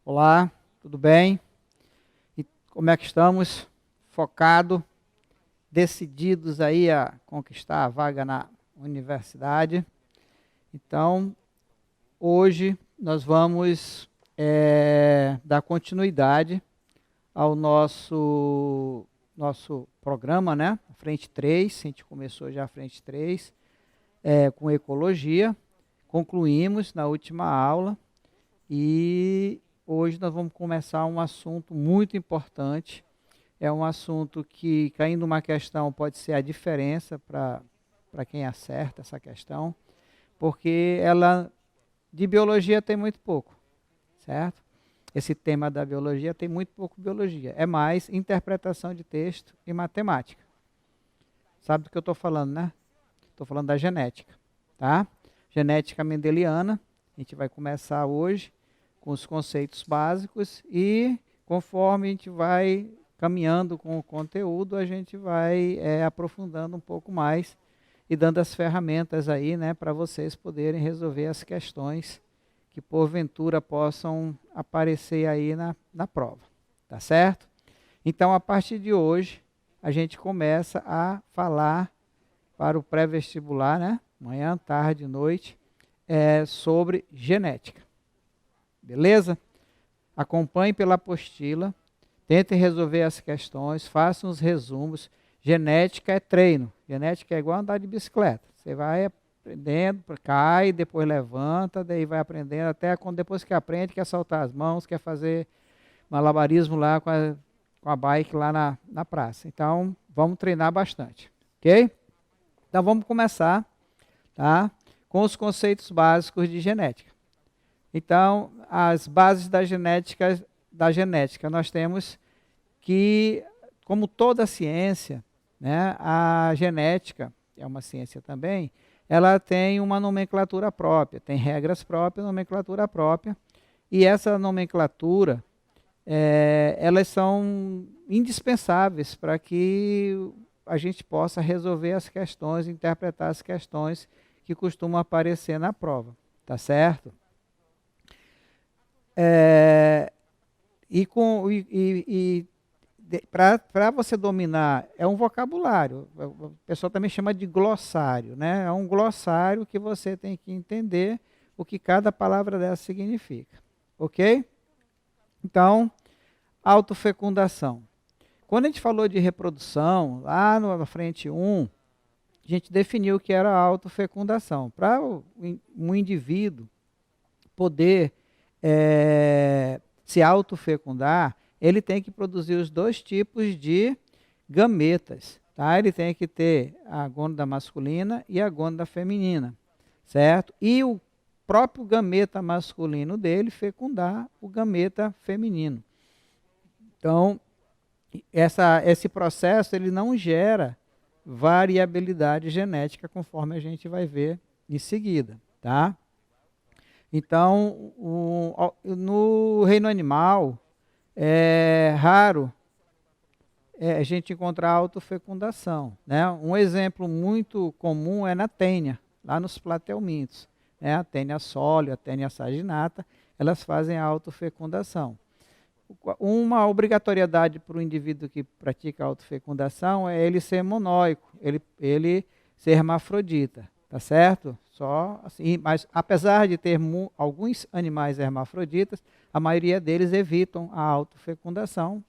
Olá, tudo bem? E como é que estamos? Focado, decididos aí a conquistar a vaga na universidade. Então, hoje nós vamos dar continuidade ao nosso programa, né? Frente 3, a gente começou já a Frente 3, com ecologia, concluímos na última aula e hoje nós vamos começar um assunto muito importante. É um assunto que, caindo uma questão, pode ser a diferença para quem acerta essa questão, porque ela, de biologia, tem muito pouco, certo? Esse tema da biologia tem muito pouco biologia. É mais interpretação de texto e matemática. Sabe do que eu estou falando, né? Estou falando da genética, tá? Genética mendeliana. A gente vai começar hoje com os conceitos básicos e conforme a gente vai caminhando com o conteúdo, a gente vai aprofundando um pouco mais e dando as ferramentas aí, né, para vocês poderem resolver as questões que porventura possam aparecer aí na prova, tá certo? Então, a partir de hoje, a gente começa a falar para o pré-vestibular, né, manhã, tarde, noite, sobre genética. Beleza? Acompanhe pela apostila, tentem resolver as questões, façam os resumos. Genética é treino. Genética é igual andar de bicicleta. Você vai aprendendo, cai, depois levanta, daí vai aprendendo, até quando depois que aprende, quer soltar as mãos, quer fazer malabarismo lá com a bike lá na praça. Então, vamos treinar bastante, ok? Então, vamos começar, tá, com os conceitos básicos de genética. Então, as bases da genética, nós temos que, como toda ciência, né, a genética, é uma ciência também, ela tem uma nomenclatura própria, tem regras próprias, nomenclatura própria, e essa nomenclatura, elas são indispensáveis para que a gente possa resolver as questões, interpretar as questões que costumam aparecer na prova, tá certo? Para você dominar, é um vocabulário, o pessoal também chama de glossário, né? É um glossário que você tem que entender o que cada palavra dessa significa, ok? Então, autofecundação. Quando a gente falou de reprodução, lá na frente 1, a gente definiu o que era a autofecundação. Para um indivíduo poder se autofecundar, ele tem que produzir os dois tipos de gametas, tá? Ele tem que ter a gônada masculina e a gônada feminina, certo? E o próprio gameta masculino dele fecundar o gameta feminino. Então, esse processo ele não gera variabilidade genética, conforme a gente vai ver em seguida, tá? Então, no reino animal, é raro a gente encontrar autofecundação, né? Um exemplo muito comum é na tênia, lá nos platelmintos, né? A tênia sólio, a tênia saginata, elas fazem a autofecundação. Uma obrigatoriedade para o indivíduo que pratica a autofecundação é ele ser monóico, ele ser hermafrodita, tá certo? Só assim, mas apesar de ter alguns animais hermafroditas, a maioria deles evitam a autofecundação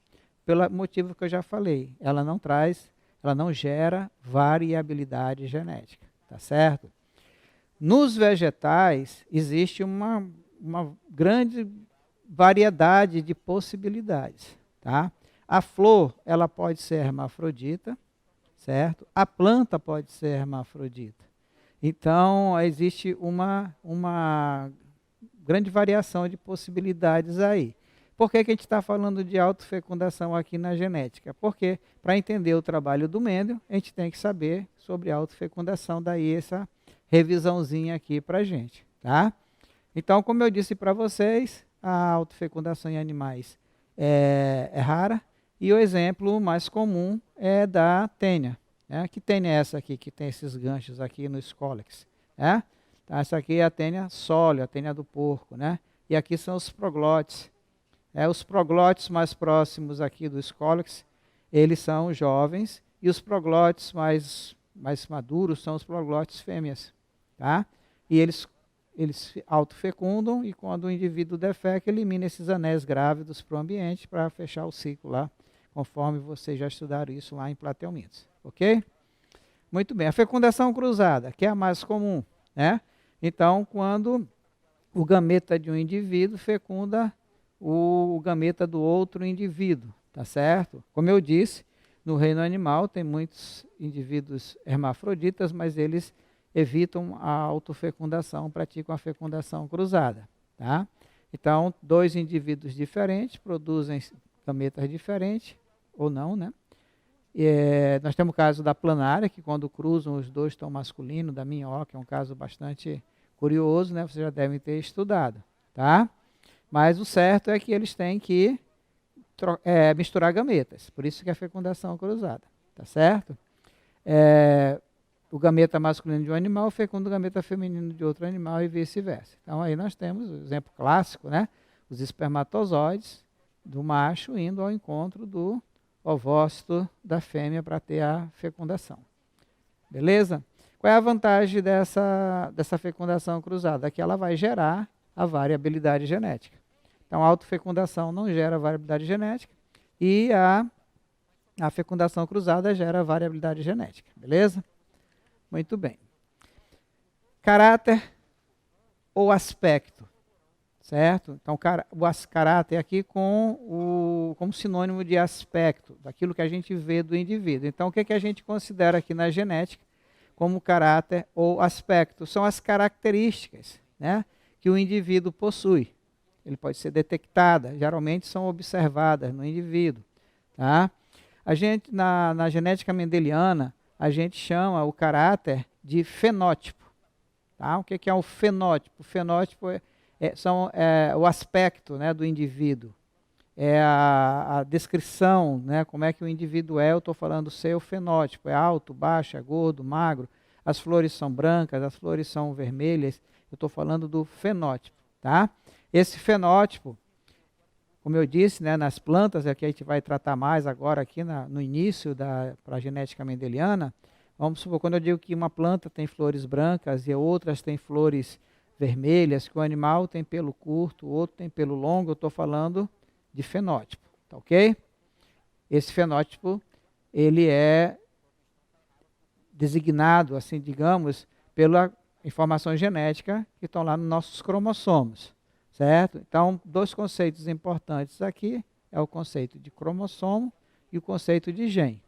pelo motivo que eu já falei. Ela não gera variabilidade genética, tá certo? Nos vegetais existe uma grande variedade de possibilidades, tá? A flor, ela pode ser hermafrodita, certo? A planta pode ser hermafrodita. Então, existe uma grande variação de possibilidades aí. Por que a gente está falando de autofecundação aqui na genética? Porque, para entender o trabalho do Mendel, a gente tem que saber sobre autofecundação, daí essa revisãozinha aqui para a gente, tá? Então, como eu disse para vocês, a autofecundação em animais é rara, e o exemplo mais comum é da tênia, né? Que tênia é essa aqui, que tem esses ganchos aqui no Scolex? Né? Então, essa aqui é a tênia sólio, a tênia do porco, né? E aqui são os proglotes. Os proglotes mais próximos aqui do Scolex, eles são jovens, e os proglotes mais maduros são os proglotes fêmeas. Tá? E eles autofecundam, e quando o indivíduo defeca, elimina esses anéis grávidos para o ambiente para fechar o ciclo lá, conforme vocês já estudaram isso lá em Plateumintos. Ok? Muito bem. A fecundação cruzada, que é a mais comum, né? Então, quando o gameta de um indivíduo fecunda o gameta do outro indivíduo, tá certo? Como eu disse, no reino animal tem muitos indivíduos hermafroditas, mas eles evitam a autofecundação, praticam a fecundação cruzada, tá? Então, dois indivíduos diferentes produzem gametas diferentes, ou não, né? Nós temos o caso da planária, que quando cruzam os dois estão masculinos, da minhoca, é um caso bastante curioso, né? Vocês já devem ter estudado, tá? Mas o certo é que eles têm que misturar gametas, por isso que é a fecundação cruzada, tá certo? O gameta masculino de um animal fecunda o gameta feminino de outro animal e vice-versa. Então aí nós temos o exemplo clássico, né? Os espermatozoides do macho indo ao encontro do ovócito da fêmea para ter a fecundação. Beleza? Qual é a vantagem dessa fecundação cruzada? Que ela vai gerar a variabilidade genética. Então, a autofecundação não gera variabilidade genética e a fecundação cruzada gera variabilidade genética. Beleza? Muito bem. Caráter ou aspecto, certo? Então, o caráter aqui como sinônimo de aspecto, daquilo que a gente vê do indivíduo. Então, o que a gente considera aqui na genética como caráter ou aspecto? São as características, né, que o indivíduo possui. Ele pode ser detectada, geralmente são observadas no indivíduo. Tá? A gente, na genética mendeliana, a gente chama o caráter de fenótipo. Tá? O que é o fenótipo? O fenótipo é o aspecto, né, do indivíduo. É a descrição, né, como é que o indivíduo é. Eu estou falando do seu fenótipo. É alto, baixo, é gordo, magro. As flores são brancas, as flores são vermelhas. Eu estou falando do fenótipo. Tá? Esse fenótipo, como eu disse, né, nas plantas, é que a gente vai tratar mais agora aqui no início para a genética mendeliana. Vamos supor, quando eu digo que uma planta tem flores brancas e outras têm flores vermelhas, que o animal tem pelo curto, o outro tem pelo longo, eu estou falando de fenótipo, tá ok? Esse fenótipo, ele é designado, assim, digamos, pela informação genética que estão lá nos nossos cromossomos, certo? Então, dois conceitos importantes aqui, é o conceito de cromossomo e o conceito de gene.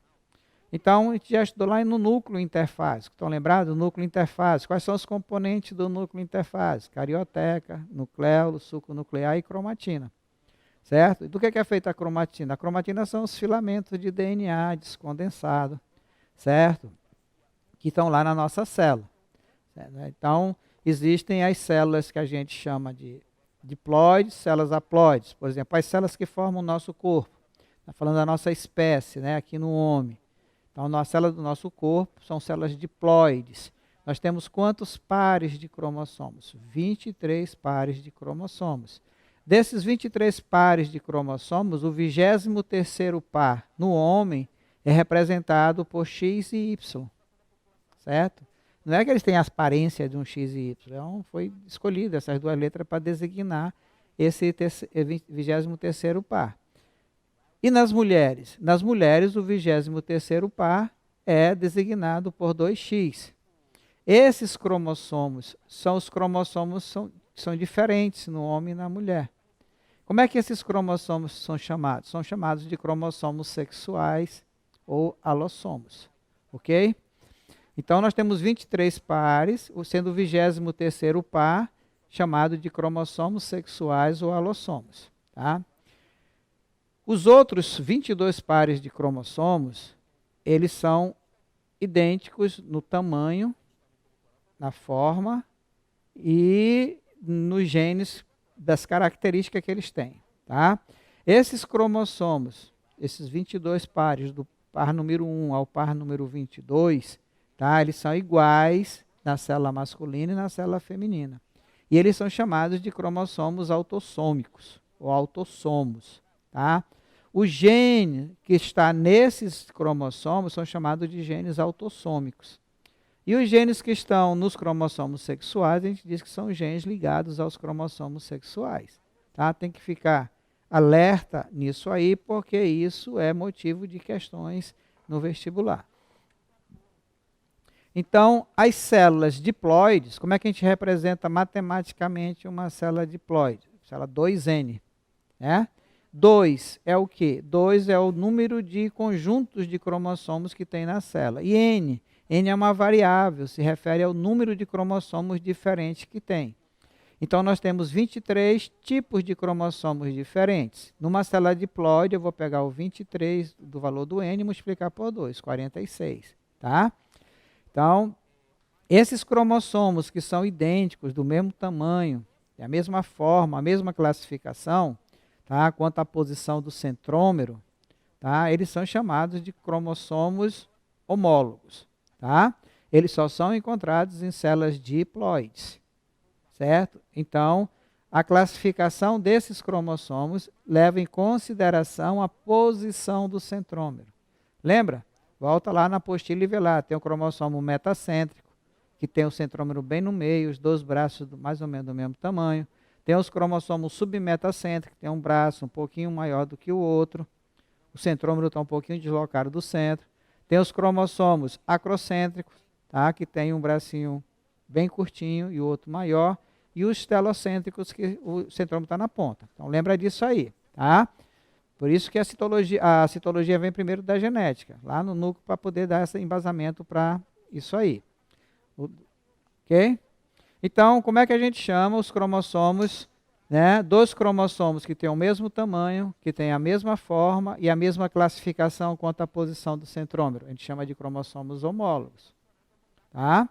Então, a gente já estudou lá no núcleo interfásico. Estão lembrados do núcleo interfásico? Quais são os componentes do núcleo interfásico? Carioteca, nucleolo, suco nuclear e cromatina. Certo? E do que é feita a cromatina? A cromatina são os filamentos de DNA descondensado, certo? Que estão lá na nossa célula. Certo? Então, existem as células que a gente chama de diploides, células haploides. Por exemplo, as células que formam o nosso corpo. Está falando da nossa espécie, né, aqui no homem. Então, as células do nosso corpo são células diploides. Nós temos quantos pares de cromossomos? 23 pares de cromossomos. Desses 23 pares de cromossomos, o 23º par no homem é representado por X e Y. Certo? Não é que eles têm a aparência de um X e Y. Foi escolhido essas duas letras para designar esse 23º par. E nas mulheres? Nas mulheres, o 23º par é designado por 2X. Esses cromossomos são os cromossomos que são diferentes no homem e na mulher. Como é que esses cromossomos são chamados? São chamados de cromossomos sexuais ou alossomos. Ok? Então, nós temos 23 pares, sendo o 23º par chamado de cromossomos sexuais ou alossomos. Tá? Os outros 22 pares de cromossomos, eles são idênticos no tamanho, na forma e nos genes das características que eles têm. Tá? Esses cromossomos, esses 22 pares par número 1 ao par número 22, tá? Eles são iguais na célula masculina e na célula feminina. E eles são chamados de cromossomos autossômicos, ou autossomos, tá? O gene que está nesses cromossomos são chamados de genes autossômicos. E os genes que estão nos cromossomos sexuais, a gente diz que são genes ligados aos cromossomos sexuais, tá? Tem que ficar alerta nisso aí, porque isso é motivo de questões no vestibular. Então, as células diploides, como é que a gente representa matematicamente uma célula diploide? Célula 2N, né? 2 é o quê? 2 é o número de conjuntos de cromossomos que tem na célula. E N é uma variável, se refere ao número de cromossomos diferentes que tem. Então, nós temos 23 tipos de cromossomos diferentes. Numa célula diploide, eu vou pegar o 23 do valor do N e multiplicar por 2, 46, tá? Então, esses cromossomos que são idênticos, do mesmo tamanho, da mesma forma, a mesma classificação, tá? Quanto à posição do centrômero, tá? Eles são chamados de cromossomos homólogos, tá? Eles só são encontrados em células diploides, certo? Então, a classificação desses cromossomos leva em consideração a posição do centrômero. Lembra? Volta lá na apostila e vê lá, tem o cromossomo metacêntrico, que tem o centrômero bem no meio, os dois braços mais ou menos do mesmo tamanho. Tem os cromossomos submetacêntricos, tem um braço um pouquinho maior do que o outro. O centrômero está um pouquinho deslocado do centro. Tem os cromossomos acrocêntricos, tá? Que tem um bracinho bem curtinho e o outro maior. E os telocêntricos, que o centrômero está na ponta. Então lembra disso aí, tá? Por isso que a citologia vem primeiro da genética, lá no núcleo, para poder dar esse embasamento para isso aí. Ok? Então, como é que a gente chama os cromossomos, né? Dois cromossomos que têm o mesmo tamanho, que têm a mesma forma e a mesma classificação quanto à posição do centrômero. A gente chama de cromossomos homólogos. Tá?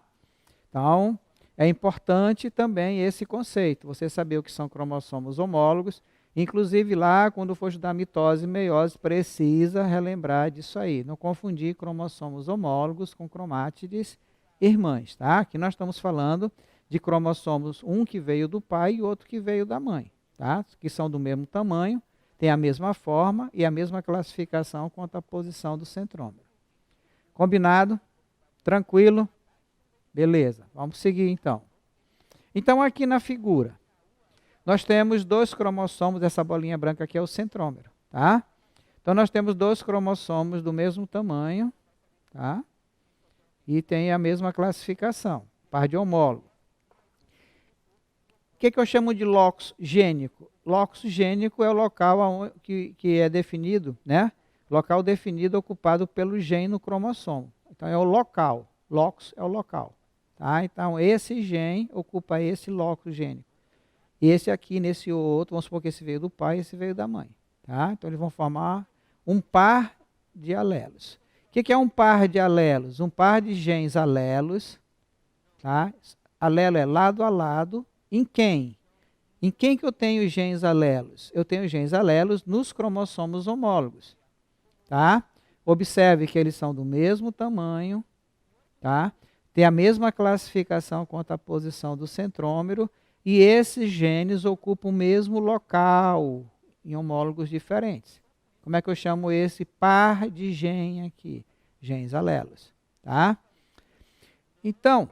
Então, é importante também esse conceito, você saber o que são cromossomos homólogos. Inclusive lá, quando for estudar mitose e meiose, precisa relembrar disso aí. Não confundir cromossomos homólogos com cromátides irmãs, tá? Aqui nós estamos falando de cromossomos, um que veio do pai e outro que veio da mãe, tá? Que são do mesmo tamanho, têm a mesma forma e a mesma classificação quanto à posição do centrômero. Combinado? Tranquilo? Beleza, vamos seguir então. Então aqui na figura, nós temos dois cromossomos, essa bolinha branca aqui é o centrômero, tá? Então nós temos dois cromossomos do mesmo tamanho, tá? E tem a mesma classificação, par de homólogo. O que eu chamo de locus gênico? Locus gênico é o local que é definido, né? Local definido ocupado pelo gene no cromossomo. Então é o local, locus é o local, tá? Então esse gene ocupa esse locus gênico. Esse aqui, nesse outro, vamos supor que esse veio do pai e esse veio da mãe. Tá? Então, eles vão formar um par de alelos. O que é um par de alelos? Um par de genes alelos. Tá? Alelo é lado a lado. Em quem? Em quem que eu tenho genes alelos? Eu tenho genes alelos nos cromossomos homólogos. Tá? Observe que eles são do mesmo tamanho. Tá? Tem a mesma classificação quanto à posição do centrômero. E esses genes ocupam o mesmo local em homólogos diferentes. Como é que eu chamo esse par de gene aqui? Genes alelos. Tá? Então,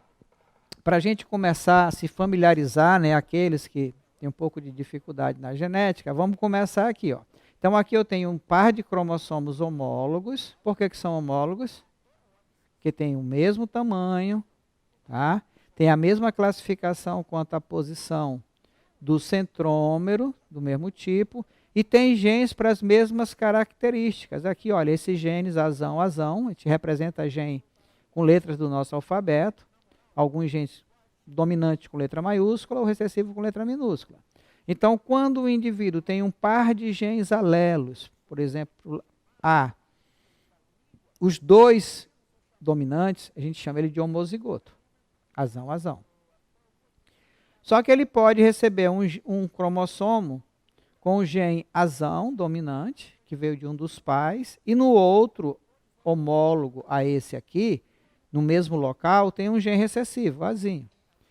para a gente começar a se familiarizar, né, aqueles que têm um pouco de dificuldade na genética, vamos começar aqui. Ó. Então, aqui eu tenho um par de cromossomos homólogos. Por que são homólogos? Porque têm o mesmo tamanho, tá? Tem a mesma classificação quanto à posição do centrômero, do mesmo tipo, e tem genes para as mesmas características. Aqui, olha, esses genes azão, azão, a gente representa gene com letras do nosso alfabeto, alguns genes dominantes com letra maiúscula, ou recessivo com letra minúscula. Então, quando o indivíduo tem um par de genes alelos, por exemplo, A, os dois dominantes, a gente chama ele de homozigoto. Azão, azão. Só que ele pode receber um cromossomo com o gene azão dominante, que veio de um dos pais, e no outro homólogo a esse aqui, no mesmo local, tem um gene recessivo, vazio.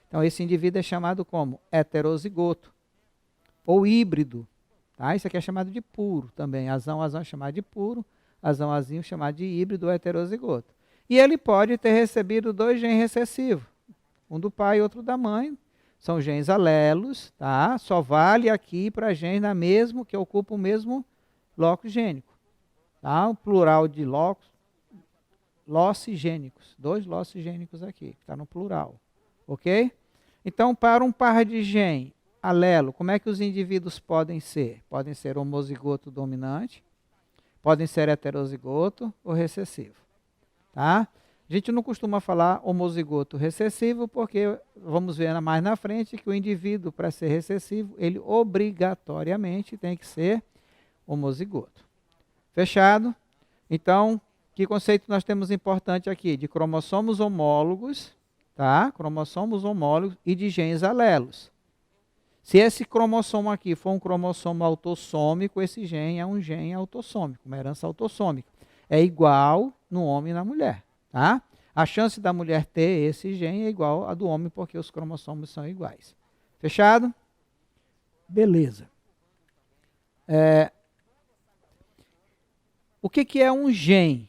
Então, esse indivíduo é chamado como heterozigoto ou híbrido. Tá? Isso aqui é chamado de puro também. Azão é chamado de puro, azão azinho é chamado de híbrido ou heterozigoto. E ele pode ter recebido 2 genes recessivos, um do pai e outro da mãe. São genes alelos, tá? Só vale aqui para genes que ocupam o mesmo locus gênico. Tá? O plural de losses gênicos. 2 losses gênicos aqui, que está no plural. Ok? Então, para um par de gene alelo, como é que os indivíduos podem ser? Podem ser homozigoto dominante, podem ser heterozigoto ou recessivo. Tá? A gente não costuma falar homozigoto recessivo, porque vamos ver mais na frente que o indivíduo, para ser recessivo, ele obrigatoriamente tem que ser homozigoto. Fechado? Então, que conceito nós temos importante aqui? De cromossomos homólogos, tá? Cromossomos homólogos e de genes alelos. Se esse cromossomo aqui for um cromossomo autossômico, esse gene é um gene autossômico, uma herança autossômica. É igual no homem e na mulher, tá? A chance da mulher ter esse gene é igual à do homem, porque os cromossomos são iguais. Fechado? Beleza. O que é um gene?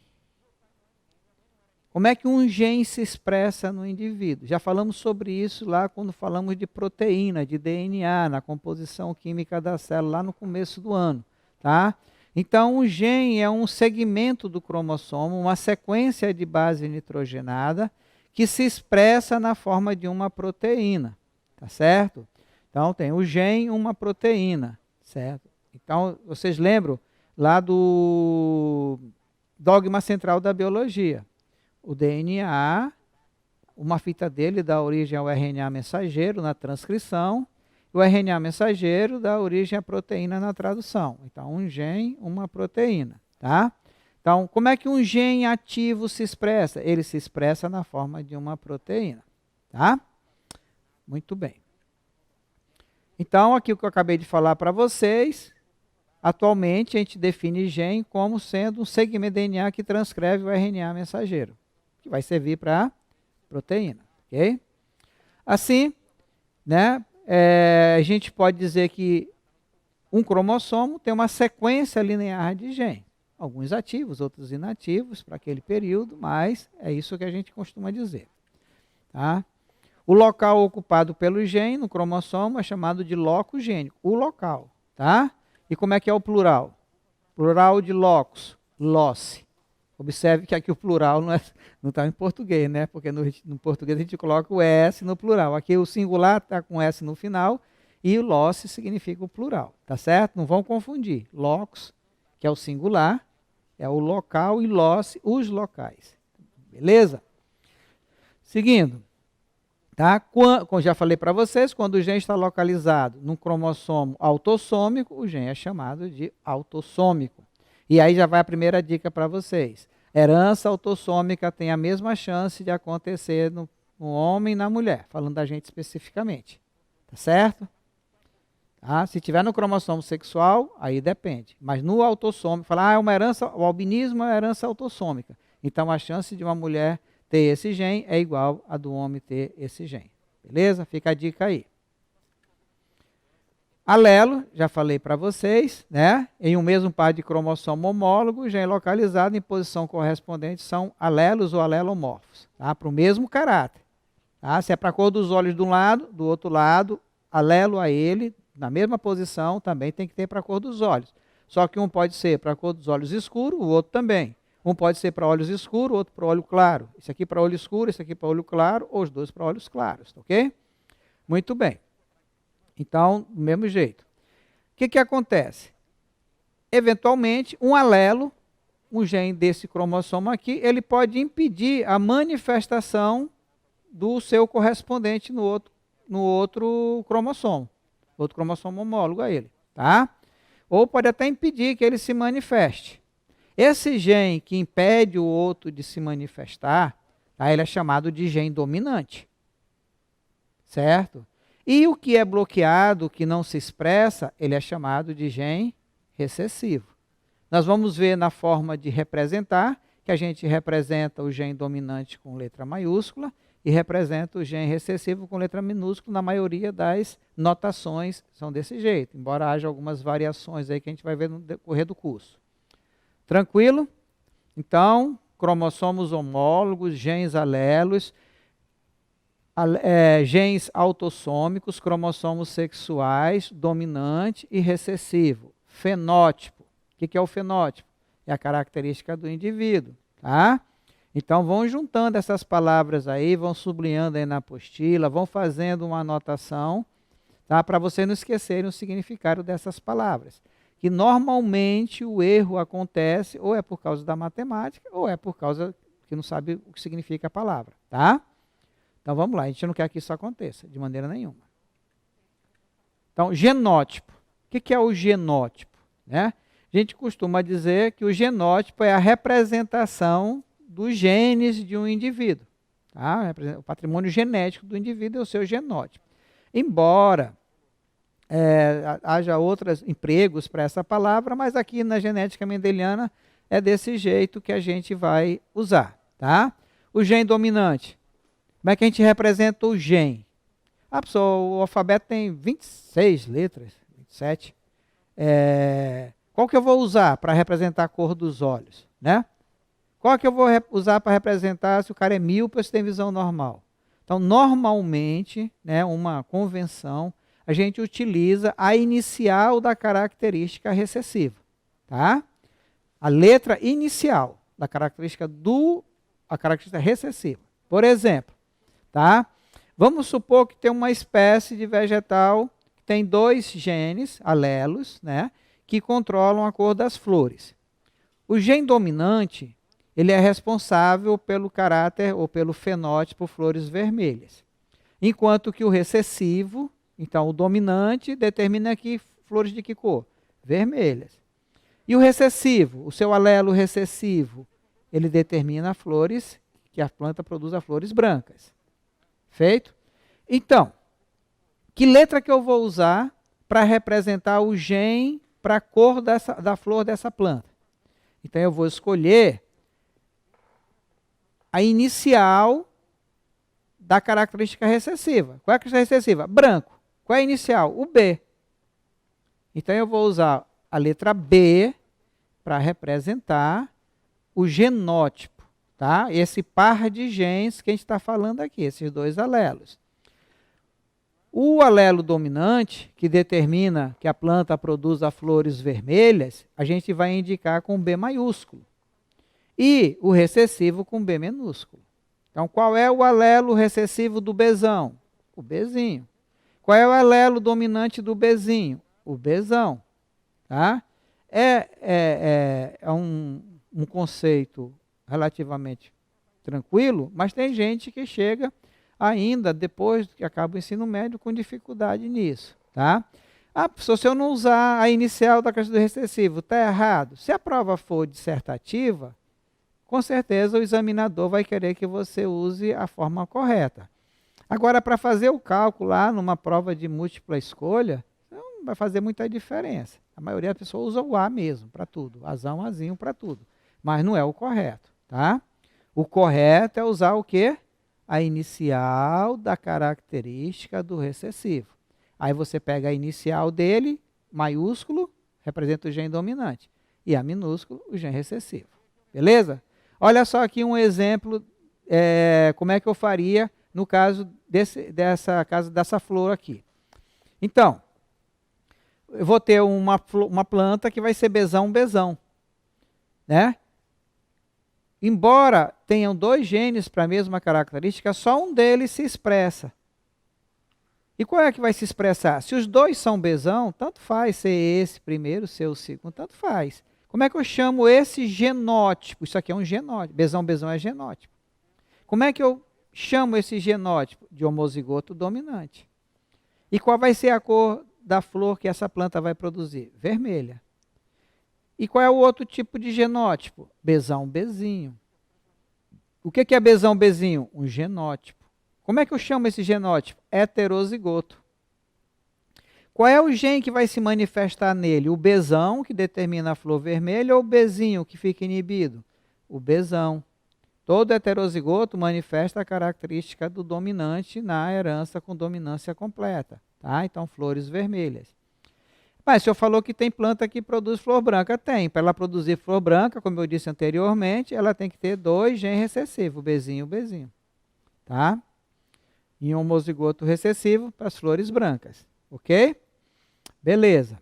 Como é que um gene se expressa no indivíduo? Já falamos sobre isso lá quando falamos de proteína, de DNA, na composição química da célula, lá no começo do ano, tá? Então, o gene é um segmento do cromossomo, uma sequência de base nitrogenada, que se expressa na forma de uma proteína, tá certo? Então, tem o gene, uma proteína, certo? Então, vocês lembram lá do dogma central da biologia. O DNA, uma fita dele dá origem ao RNA mensageiro na transcrição, e o RNA mensageiro dá origem à proteína na tradução. Então, um gene, uma proteína, tá? Então, como é que um gene ativo se expressa? Ele se expressa na forma de uma proteína, tá? Muito bem. Então, aqui o que eu acabei de falar para vocês, atualmente a gente define gene como sendo um segmento de DNA que transcreve o RNA mensageiro, que vai servir para proteína, ok? Assim, né, a gente pode dizer que um cromossomo tem uma sequência linear de genes, alguns ativos, outros inativos para aquele período, mas é isso que a gente costuma dizer, tá? O local ocupado pelo gene no cromossomo é chamado de locus gênico, o local, tá? E como é que é o plural? Plural de locus, loci. Observe que aqui o plural não está em português, né? Porque no português a gente coloca o S no plural. Aqui o singular está com S no final e o loci significa o plural, tá certo? Não vão confundir. Locus, que é o singular, é o local, e loci, os locais. Beleza? Seguindo, tá? Como já falei para vocês, quando o gene está localizado num cromossomo autossômico, o gene é chamado de autossômico. E aí já vai a primeira dica para vocês. Herança autossômica tem a mesma chance de acontecer no homem e na mulher, falando da gente especificamente. Tá certo? Tá? Se tiver no cromossomo sexual, aí depende. Mas no autossômico, falar, é uma herança, o albinismo é herança autossômica. Então a chance de uma mulher ter esse gene é igual a do homem ter esse gene. Beleza? Fica a dica aí. Alelo, já falei para vocês, né? Em um mesmo par de cromossomo homólogo, o gene localizado em posição correspondente são alelos ou alelomorfos, tá? Para o mesmo caráter. Tá? Se é para a cor dos olhos de um lado, do outro lado, alelo a ele, na mesma posição, também tem que ter para a cor dos olhos. Só que um pode ser para a cor dos olhos escuro, o outro também. Um pode ser para olhos escuros, o outro para olho claro. Esse aqui para olho escuro, esse aqui para olho claro, ou os dois para olhos claros, ok? Muito bem. Então, do mesmo jeito. O que acontece? Eventualmente, um alelo, um gene desse cromossomo aqui, ele pode impedir a manifestação do seu correspondente no outro cromossomo homólogo a ele, tá? Ou pode até impedir que ele se manifeste. Esse gene que impede o outro de se manifestar, tá? Ele é chamado de gene dominante, certo? E o que é bloqueado, que não se expressa, ele é chamado de gene recessivo. Nós vamos ver na forma de representar que a gente representa o gene dominante com letra maiúscula e representa o gene recessivo com letra minúscula. Na maioria das notações são desse jeito, embora haja algumas variações aí que a gente vai ver no decorrer do curso. Tranquilo? Então, cromossomos homólogos, genes alelos, genes autossômicos, cromossomos sexuais, dominante e recessivo. Fenótipo. O que é o fenótipo? É a característica do indivíduo, tá? Então, vão juntando essas palavras aí, vão sublinhando aí na apostila, vão fazendo uma anotação, tá? Para vocês não esquecerem o significado dessas palavras. Que normalmente o erro acontece ou é por causa da matemática ou é por causa que não sabe o que significa a palavra, tá? Então, vamos lá, a gente não quer que isso aconteça, de maneira nenhuma. Então, genótipo. O que é o genótipo? Né? A gente costuma dizer que o genótipo é a representação dos genes de um indivíduo. Tá? O patrimônio genético do indivíduo é o seu genótipo. Embora haja outros empregos para essa palavra, mas aqui na genética mendeliana é desse jeito que a gente vai usar. Tá? O gene dominante. Como é que a gente representa o gene? O alfabeto tem 26 letras, 27. Qual que eu vou usar para representar a cor dos olhos? Né? Qual que eu vou usar para representar se o cara é míope ou se tem visão normal? Então, normalmente, né, uma convenção, a gente utiliza a inicial da característica recessiva. Tá? A letra inicial da característica característica recessiva. Por exemplo, tá? Vamos supor que tem uma espécie de vegetal que tem 2 genes, alelos, né, que controlam a cor das flores. O gene dominante, ele é responsável pelo caráter ou pelo fenótipo flores vermelhas. Enquanto que o recessivo, então o dominante, determina aqui flores de que cor? Vermelhas. E o recessivo, o seu alelo recessivo, ele determina flores, que a planta produza flores brancas. Feito? Então, que letra que eu vou usar para representar o gene para a cor da flor dessa planta? Então, eu vou escolher a inicial da característica recessiva. Qual é a característica recessiva? Branco. Qual é a inicial? O B. Então, eu vou usar a letra B para representar o genótipo. Tá? Esse par de genes que a gente está falando aqui, esses 2 alelos. O alelo dominante, que determina que a planta produza flores vermelhas, a gente vai indicar com B maiúsculo. E o recessivo com B minúsculo. Então, qual é o alelo recessivo do Bzão? O Bzinho. Qual é o alelo dominante do Bzinho? O Bzão. Tá? É um conceito relativamente tranquilo, mas tem gente que chega ainda, depois que acaba o ensino médio, com dificuldade nisso. Tá? Se eu não usar a inicial da questão do recessivo, está errado. Se a prova for dissertativa, com certeza o examinador vai querer que você use a forma correta. Agora, para fazer o cálculo lá numa prova de múltipla escolha, não vai fazer muita diferença. A maioria das pessoas usa o A mesmo, para tudo. Azão, azinho, para tudo. Mas não é o correto. Tá? O correto é usar o quê? A inicial da característica do recessivo. Aí você pega a inicial dele, maiúsculo, representa o gene dominante. E a minúsculo, o gene recessivo. Beleza? Olha só aqui um exemplo, como é que eu faria no caso dessa flor aqui. Então, eu vou ter uma planta que vai ser Bzão, né? Embora tenham 2 genes para a mesma característica, só um deles se expressa. E qual é que vai se expressar? Se os 2 são Bzão, tanto faz ser esse primeiro, ser o segundo, tanto faz. Como é que eu chamo esse genótipo? Isso aqui é um genótipo. Bzão é genótipo. Como é que eu chamo esse genótipo? De homozigoto dominante. E qual vai ser a cor da flor que essa planta vai produzir? Vermelha. E qual é o outro tipo de genótipo? Bzinho. O que é Bzinho? Um genótipo. Como é que eu chamo esse genótipo? Heterozigoto. Qual é o gene que vai se manifestar nele? O Bzão, que determina a flor vermelha, ou o Bzinho, que fica inibido? o Bzão. Todo heterozigoto manifesta a característica do dominante na herança com dominância completa. Tá? Então, flores vermelhas. Mas o senhor falou que tem planta que produz flor branca. Tem. Para ela produzir flor branca, como eu disse anteriormente, ela tem que ter 2 genes recessivos, o Bzinho e o Bzinho. Tá? E um homozigoto recessivo para as flores brancas. Ok? Beleza.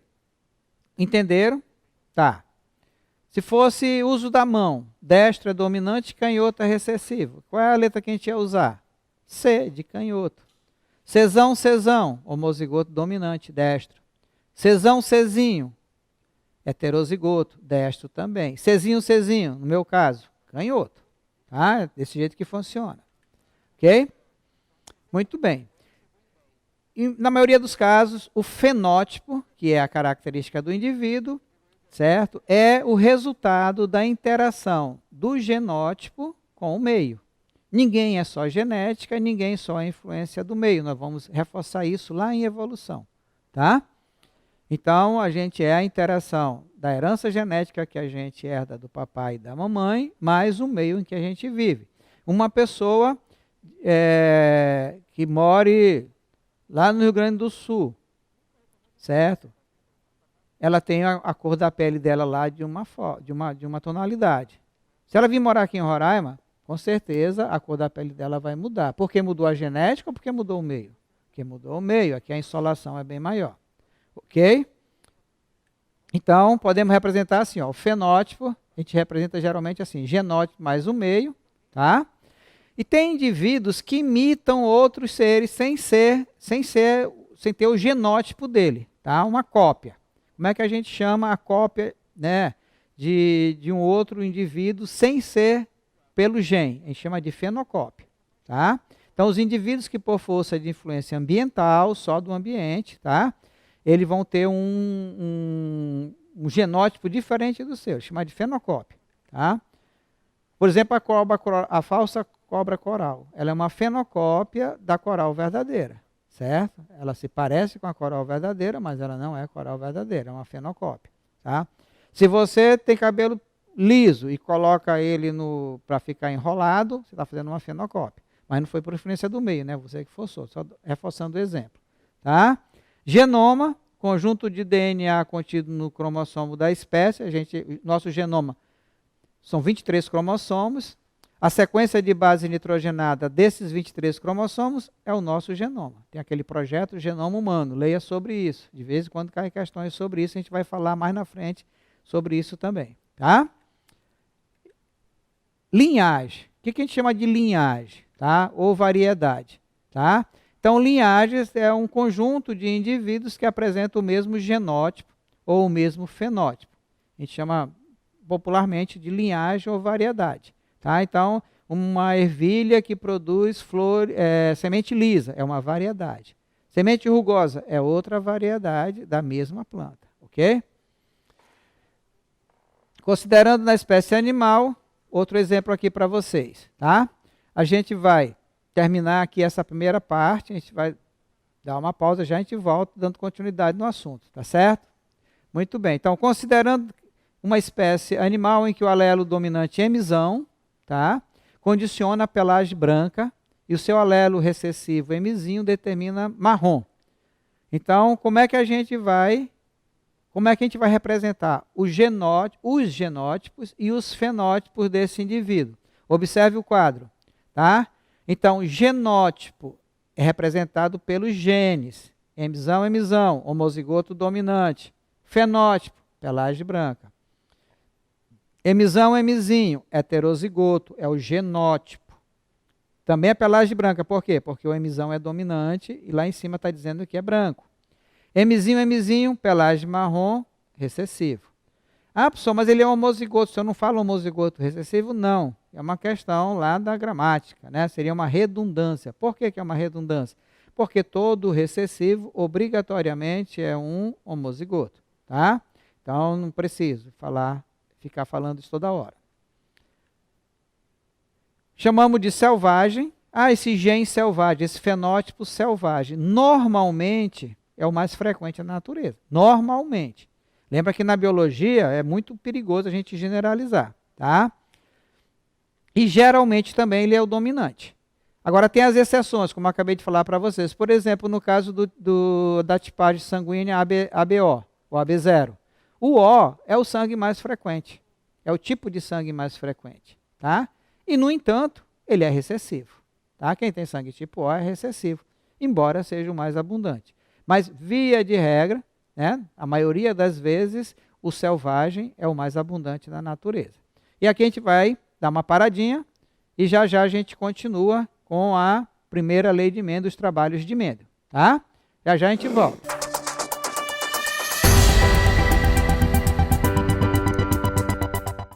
Entenderam? Tá. Se fosse uso da mão, destro é dominante, canhoto é recessivo. Qual é a letra que a gente ia usar? C, de canhoto. Czão, Czão, homozigoto dominante, destro. Czão, Czinho, heterozigoto, destro também. Czinho, Czinho, no meu caso, canhoto. Tá? É desse jeito que funciona. Ok? Muito bem. E, na maioria dos casos, o fenótipo, que é a característica do indivíduo, certo? É o resultado da interação do genótipo com o meio. Ninguém é só genética, ninguém só é influência do meio. Nós vamos reforçar isso lá em evolução, tá? Então, a gente é a interação da herança genética que a gente herda do papai e da mamãe, mais o meio em que a gente vive. Uma pessoa que more lá no Rio Grande do Sul, certo? Ela tem a cor da pele dela lá de uma tonalidade. Se ela vir morar aqui em Roraima, com certeza a cor da pele dela vai mudar. Porque mudou a genética ou porque mudou o meio? Porque mudou o meio, aqui a insolação é bem maior. Ok? Então, podemos representar assim, ó, o fenótipo, a gente representa geralmente assim, genótipo mais o meio, tá? E tem indivíduos que imitam outros seres sem ter o genótipo dele, tá? Uma cópia. Como é que a gente chama a cópia, né, de um outro indivíduo sem ser pelo gene? A gente chama de fenocópia, tá? Então, os indivíduos que por força de influência ambiental, só do ambiente, tá? Eles vão ter um genótipo diferente do seu, chamado de fenocópia, tá? Por exemplo, a falsa cobra coral, ela é uma fenocópia da coral verdadeira, certo? Ela se parece com a coral verdadeira, mas ela não é coral verdadeira, é uma fenocópia, tá? Se você tem cabelo liso e coloca ele para ficar enrolado, você está fazendo uma fenocópia. Mas não foi por influência do meio, né? Você que forçou, só reforçando o exemplo, tá? Genoma, conjunto de DNA contido no cromossomo da espécie. Nosso genoma são 23 cromossomos. A sequência de base nitrogenada desses 23 cromossomos é o nosso genoma. Tem aquele projeto Genoma Humano, leia sobre isso. De vez em quando caem questões sobre isso, a gente vai falar mais na frente sobre isso também. Tá? Linhagem. O que a gente chama de linhagem? Tá? Ou variedade. Tá? Então, linhagens é um conjunto de indivíduos que apresentam o mesmo genótipo ou o mesmo fenótipo. A gente chama popularmente de linhagem ou variedade. Tá? Então, uma ervilha que produz semente lisa é uma variedade. Semente rugosa é outra variedade da mesma planta. Ok? Considerando na espécie animal, outro exemplo aqui para vocês. Tá? A gente vai terminar aqui essa primeira parte, a gente vai dar uma pausa, já a gente volta dando continuidade no assunto, tá certo? Muito bem, então considerando uma espécie animal em que o alelo dominante é Mzão, tá? Condiciona a pelagem branca e o seu alelo recessivo Mzinho determina marrom. Então, como é que a gente vai representar os genótipos e os fenótipos desse indivíduo? Observe o quadro, tá? Então, genótipo é representado pelos genes. Mzão, Mzão, homozigoto dominante. Fenótipo, pelagem branca. Mzão, Mzinho, heterozigoto, é o genótipo. Também é pelagem branca, por quê? Porque o Mzão é dominante e lá em cima está dizendo que é branco. Mzinho, Mzinho, pelagem marrom, recessivo. Ah, professor, mas ele é homozigoto, o senhor não fala homozigoto recessivo? Não. É uma questão lá da gramática, né? Seria uma redundância. Por que é uma redundância? Porque todo recessivo, obrigatoriamente, é um homozigoto, tá? Então, não preciso ficar falando isso toda hora. Chamamos de selvagem. Ah, esse gene selvagem, esse fenótipo selvagem, normalmente é o mais frequente na natureza. Normalmente. Lembra que na biologia é muito perigoso a gente generalizar, tá? E geralmente também ele é o dominante. Agora tem as exceções, como eu acabei de falar para vocês. Por exemplo, no caso da tipagem sanguínea ABO, ou AB0. O O é o sangue mais frequente. É o tipo de sangue mais frequente. Tá? E, no entanto, ele é recessivo. Tá? Quem tem sangue tipo O é recessivo, embora seja o mais abundante. Mas, via de regra, né, a maioria das vezes, o selvagem é o mais abundante na natureza. E aqui a gente vai dar uma paradinha e já já a gente continua com a primeira lei de Mendel, os trabalhos de Mendel. Tá? Já já a gente volta.